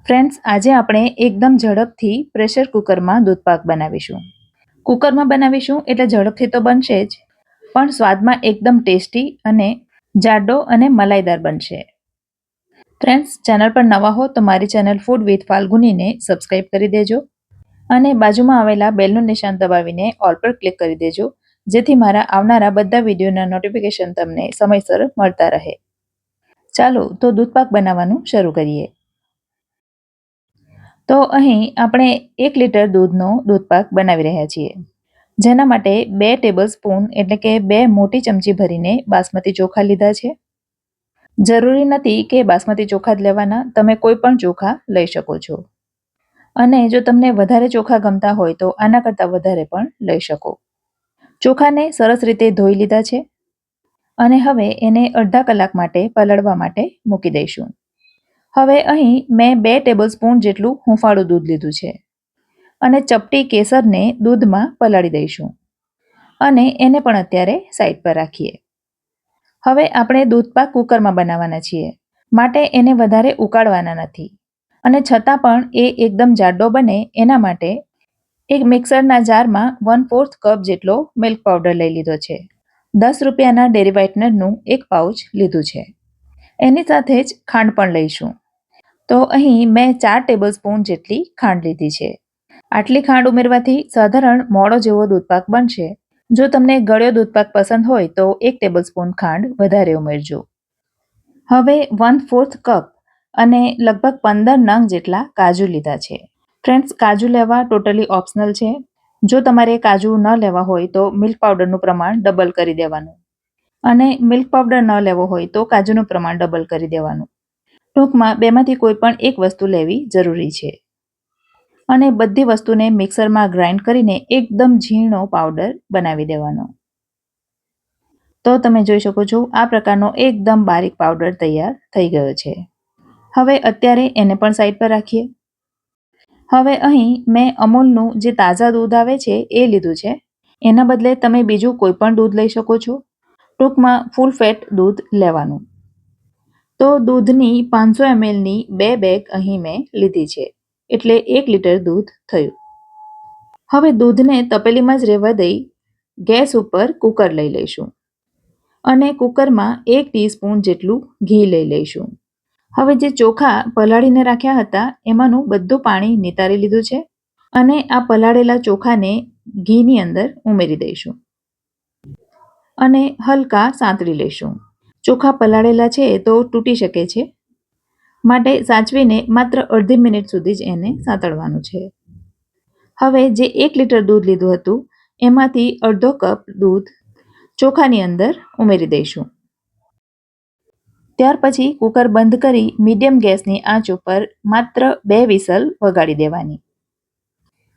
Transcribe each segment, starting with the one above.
Friends, આજે આપણે એકદમ ઝડપથી પ્રેશર કુકરમાં દૂધપાક બનાવીશું. કુકરમાં બનાવીશું એટલે ઝડપથી તો બનશે જ, પણ સ્વાદમાં એકદમ ટેસ્ટી અને જાડો અને મલાઈદાર બનશે. ફ્રેન્ડ્સ, ચેનલ પર નવા હો તો મારી ચેનલ ફૂડ વિથ ફાલ્ગુનીને સબસ્ક્રાઇબ કરી દેજો અને બાજુમાં આવેલા બેલનું નિશાન દબાવીને ઓલ પર ક્લિક કરી દેજો, જેથી મારા આવનારા બધા વિડીયોના નોટિફિકેશન તમને સમયસર મળતા રહે. ચાલો તો દૂધપાક બનાવવાનું શરૂ કરીએ. તો અહીં આપણે 1 લીટર દૂધનો દૂધપાક બનાવી રહ્યા છીએ, જેના માટે 2 ટેબલ સ્પૂન એટલે કે 2 મોટી ચમચી ભરીને બાસમતી ચોખા લીધા છે. જરૂરી નથી કે બાસમતી ચોખા જ લેવાના, તમે કોઈ પણ ચોખા લઈ શકો છો. અને જો તમને વધારે ચોખા ગમતા હોય તો આના કરતાં વધારે પણ લઈ શકો. ચોખાને સરસ રીતે ધોઈ લીધા છે અને હવે એને અડધા કલાક માટે પલળવા માટે મૂકી દઈશું. હવે અહીં મેં 2 ટેબલ સ્પૂન જેટલું હુંફાળું દૂધ લીધું છે અને ચપટી કેસરને દૂધમાં પલાળી દઈશું અને એને પણ અત્યારે સાઈડ પર રાખીએ. હવે આપણે દૂધપાક કુકરમાં બનાવવાના છીએ, માટે એને વધારે ઉકાળવાના નથી અને છતાં પણ એ એકદમ જાડો બને એના માટે એક મિક્સરના જારમાં 1/4 કપ જેટલો મિલ્ક પાવડર લઈ લીધો છે. 10 રૂપિયાના ડેરી વ્હાઇટનરનું 1 પાઉચ લીધું છે. એની સાથે જ ખાંડ પણ લઈશું. તો અહીં મેં 4 ટેબલ સ્પૂન જેટલી ખાંડ લીધી છે. આટલી ખાંડ ઉમેરવાથી સાધારણ મોળો જેવો દૂધપાક બનશે. જો તમને ગળ્યો દૂધપાક પસંદ હોય તો 1 ટેબલ સ્પૂન ખાંડ વધારે ઉમેરજો. હવે 1/4 કપ અને લગભગ 15 નંગ જેટલા કાજુ લીધા છે. ફ્રેન્ડ્સ, કાજુ લેવા ટોટલી ઓપ્શનલ છે. જો તમારે કાજુ ન લેવા હોય તો મિલ્ક પાવડરનું પ્રમાણ ડબલ કરી દેવાનું અને મિલ્ક પાવડર ન લેવો હોય તો કાજુનું પ્રમાણ ડબલ કરી દેવાનું. ટૂંકમાં બેમાંથી કોઈ પણ એક વસ્તુ લેવી જરૂરી છે અને બધી વસ્તુને મિક્સરમાં ગ્રાઇન્ડ કરીને એકદમ ઝીણો પાવડર બનાવી દેવાનો. તો તમે જોઈ શકો છો આ પ્રકારનો એકદમ બારીક પાવડર તૈયાર થઈ ગયો છે. હવે અત્યારે એને પણ સાઈડ પર રાખીએ. હવે અહીં મેં અમૂલનું જે તાજા દૂધ આવે છે એ લીધું છે. એના બદલે તમે બીજું કોઈ પણ દૂધ લઈ શકો છો. ટૂંકમાં ફૂલ ફેટ દૂધ લેવાનું. તો દૂધની 500 mlની 2 બેગ અહીં મેં લીધી છે, એટલે 1 લીટર દૂધ થયું. હવે દૂધને તપેલીમાં જ રહેવા દઈ ગેસ ઉપર કુકર લઈ લઈશું અને કુકરમાં 1 ટીસ્પૂન જેટલું ઘી લઈ લઈશું. હવે જે ચોખા પલાળીને રાખ્યા હતા એમાંનું બધું પાણી નિતારી લીધું છે અને આ પલાળેલા ચોખાને ઘીની અંદર ઉમેરી દઈશું અને હલકા સાંતળી લઈશું. ચોખા પલાળેલા છે તો તૂટી શકે છે, માટે સાચવીને માત્ર અડધી મિનિટ સુધી જ એને સાંતળવાનું છે. હવે જે 1 લીટર દૂધ લીધું હતું એમાંથી અડધો કપ દૂધ ચોખાની અંદર ઉમેરી દઈશું. ત્યાર પછી કુકર બંધ કરી મીડિયમ ગેસની આંચ ઉપર માત્ર 2 વિસલ વગાડી દેવાની.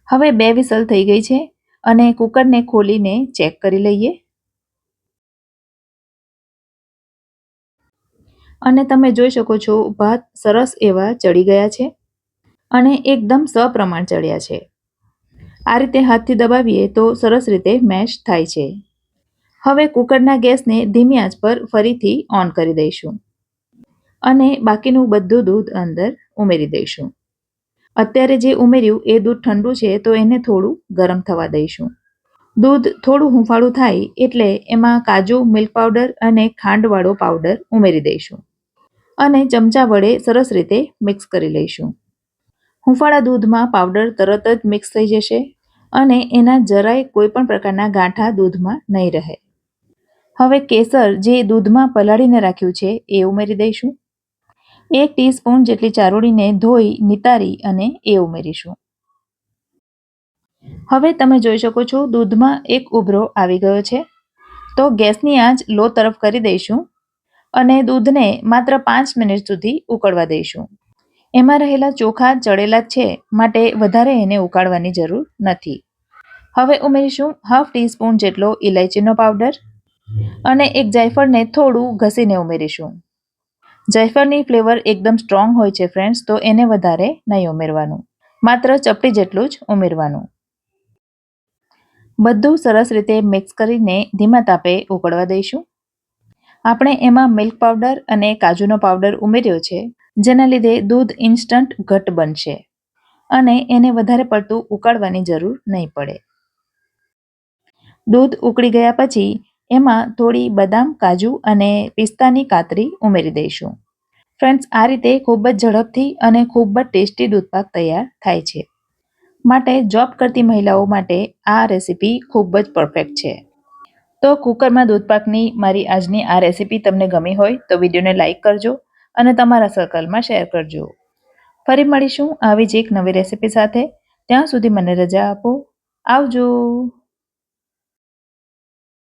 હવે 2 વિસલ થઈ ગઈ છે અને કુકરને ખોલીને ચેક કરી લઈએ અને તમે જોઈ શકો છો ભાત સરસ એવા ચડી ગયા છે અને એકદમ સપ્રમાણ ચડ્યા છે. આ રીતે હાથથી દબાવીએ તો સરસ રીતે મેશ થાય છે. હવે કુકરના ગેસને ધીમી આંચ પર ફરીથી ઓન કરી દઈશું અને બાકીનું બધું દૂધ અંદર ઉમેરી દઈશું. અત્યારે જે ઉમેર્યું એ દૂધ ઠંડુ છે તો એને થોડું ગરમ થવા દઈશું. દૂધ થોડું હુંફાળું થાય એટલે એમાં કાજુ, મિલ્ક પાવડર અને ખાંડવાળો પાવડર ઉમેરી દઈશું અને ચમચા વડે સરસ રીતે મિક્સ કરી લઈશું. હુંફાળા દૂધમાં પાવડર તરત જ મિક્સ થઈ જશે અને એના જરાય કોઈ પણ પ્રકારના ગાંઠા દૂધમાં નહીં રહે. હવે કેસર જે દૂધમાં પલાળીને રાખ્યું છે એ ઉમેરી દઈશું. 1 ટીસ્પૂન જેટલી ચારોળીને ધોઈ નિતારી અને એ ઉમેરીશું. હવે તમે જોઈ શકો છો દૂધમાં એક ઉભરો આવી ગયો છે, તો ગેસની આંચ લો તરફ કરી દઈશું અને દૂધને માત્ર 5 મિનિટ સુધી ઉકળવા દઈશું. એમાં રહેલા ચોખા ચડેલા જ છે, માટે વધારે એને ઉકાળવાની જરૂર નથી. હવે ઉમેરીશું 1/2 ટીસ્પૂન જેટલો ઇલાયચીનો પાવડર અને એક જાયફળને થોડું ઘસીને ઉમેરીશું. જાયફળની ફ્લેવર એકદમ સ્ટ્રોંગ હોય છે ફ્રેન્ડ્સ, તો એને વધારે નહીં ઉમેરવાનું, માત્ર ચપટી જેટલું જ ઉમેરવાનું. બધું સરસ રીતે મિક્સ કરીને ધીમા તાપે ઉકળવા દઈશું. આપણે એમાં મિલ્ક પાવડર અને કાજુનો પાવડર ઉમેર્યો છે, જેના લીધે દૂધ ઇન્સ્ટન્ટ ઘટ્ટ બનશે અને એને વધારે પડતું ઉકાળવાની જરૂર નહીં પડે. દૂધ ઉકળી ગયા પછી એમાં થોડી બદામ, કાજુ અને પિસ્તાની કાતરી ઉમેરી દઈશું. ફ્રેન્ડ્સ, આ રીતે ખૂબ જ ઝડપથી અને ખૂબ જ ટેસ્ટી દૂધપાક તૈયાર થાય છે. માટે જોબ કરતી મહિલાઓ માટે આ રેસીપી ખૂબ જ પરફેક્ટ છે. તો કુકરમાં દૂધપાકની મારી આજની આ રેસીપી તમને ગમી હોય તો વિડીયોને લાઇક કરજો અને તમારા સર્કલમાં શેર કરજો. ફરી મળીશું આવી જ એક નવી રેસીપી સાથે. ત્યાં સુધી મને રજા આપો. આવજો.